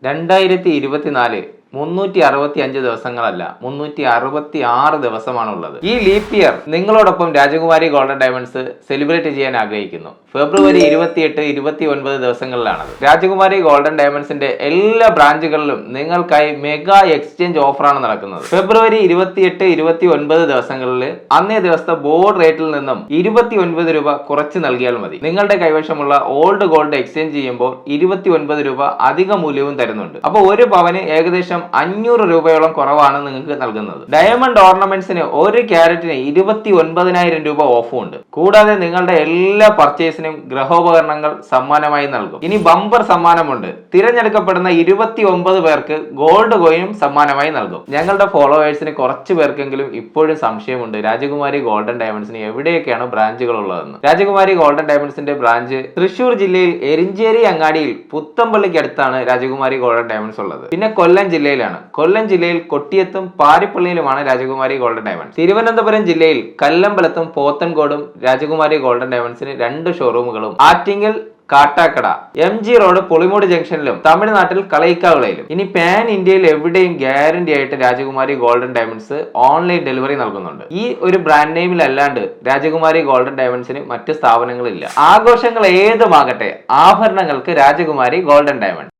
2024 365 ദിവസങ്ങളല്ല, 366 ദിവസമാണുള്ളത്. ഈ leap year നിങ്ങളോടൊപ്പം രാജകുമാരി ഗോൾഡൻ ഡയമണ്ട്സ് സെലിബ്രേറ്റ് ചെയ്യാൻ ആഗ്രഹിക്കുന്നു. ഫെബ്രുവരി 28, 29 ദിവസങ്ങളിലാണത്. രാജകുമാരി ഗോൾഡൻ ഡയമണ്ട്സിന്റെ എല്ലാ ബ്രാഞ്ചുകളിലും നിങ്ങൾക്കായി മെഗാ എക്സ്ചേഞ്ച് ഓഫറാണ് നടക്കുന്നത്. ഫെബ്രുവരി 28, 29 ദിവസങ്ങളിൽ അന്നേ ദിവസത്തെ ബോർഡ് റേറ്റിൽ നിന്നും 29 രൂപ കുറച്ച് നൽകിയാൽ മതി. നിങ്ങളുടെ കൈവശമുള്ള ഓൾഡ് ഗോൾഡ് എക്സ്ചേഞ്ച് ചെയ്യുമ്പോൾ 29 രൂപ അധിക മൂല്യവും തരുന്നുണ്ട്. അപ്പോൾ ഒരു പവന് ഏകദേശം 500 രൂപയോളം കുറവാണ് നിങ്ങൾക്ക് നൽകുന്നത്. ഡയമണ്ട് ഓർണമെന്റ്സിന് 1 ക്യാരറ്റിന് 29,000 രൂപ ഓഫും ഉണ്ട്. കൂടാതെ നിങ്ങളുടെ എല്ലാ പർച്ചേസിനും ഗൃഹോപകരണങ്ങൾ സമ്മാനമായി നൽകും. ഇനി ബമ്പർ സമ്മാനമുണ്ട്. തിരഞ്ഞെടുക്കപ്പെടുന്ന 29 പേർക്ക് ഗോൾഡ് കോയിനും സമ്മാനമായി നൽകും. ഞങ്ങളുടെ ഫോളോവേഴ്സിന് കുറച്ച് പേർക്കെങ്കിലും ഇപ്പോഴും സംശയമുണ്ട് രാജകുമാരി ഗോൾഡൻ ഡയമണ്ട്സിന് എവിടെയൊക്കെയാണ് ബ്രാഞ്ചുകൾ ഉള്ളതെന്ന്. രാജകുമാരി ഗോൾഡൻ ഡയമണ്ട്സിന്റെ ബ്രാഞ്ച് തൃശൂർ ജില്ലയിൽ എരിഞ്ചേരി അങ്ങാടിയിൽ പുത്തമ്പള്ളിക്ക് അടുത്താണ് രാജകുമാരി ഗോൾഡൻ ഡയമണ്ട്സ് ഉള്ളത്. പിന്നെ കൊല്ലം ജില്ലയിലാണ്. കൊല്ലം ജില്ലയിൽ കൊട്ടിയത്തും പാരിപ്പള്ളിയിലുമാണ് രാജകുമാരി ഗോൾഡൻ ഡയമണ്ട്സ്. തിരുവനന്തപുരം ജില്ലയിൽ കല്ലമ്പലത്തും പോത്തൻകോടും രാജകുമാരി ഗോൾഡൻ ഡയമണ്ട്സിന് 2 ഷോറൂമുകളും, ആറ്റിങ്ങൽ, കാട്ടാക്കട, MG റോഡ് പുളിമൂട് ജംഗ്ഷനിലും, തമിഴ്നാട്ടിൽ കളയിക്കാവിളയിലും. ഇനി പാൻ ഇന്ത്യയിൽ എവിടെയും ഗ്യാരണ്ടി ആയിട്ട് രാജകുമാരി ഗോൾഡൻ ഡയമണ്ട്സ് ഓൺലൈൻ ഡെലിവറി നൽകുന്നുണ്ട്. ഈ ഒരു ബ്രാൻഡ് നെയിമിൽ അല്ലാണ്ട് രാജകുമാരി ഗോൾഡൻ ഡയമണ്ട്സിന് മറ്റ് സ്ഥാപനങ്ങളില്ല. ആഘോഷങ്ങൾ ഏതുമാകട്ടെ, ആഭരണങ്ങൾക്ക് രാജകുമാരി ഗോൾഡൻ ഡയമണ്ട്.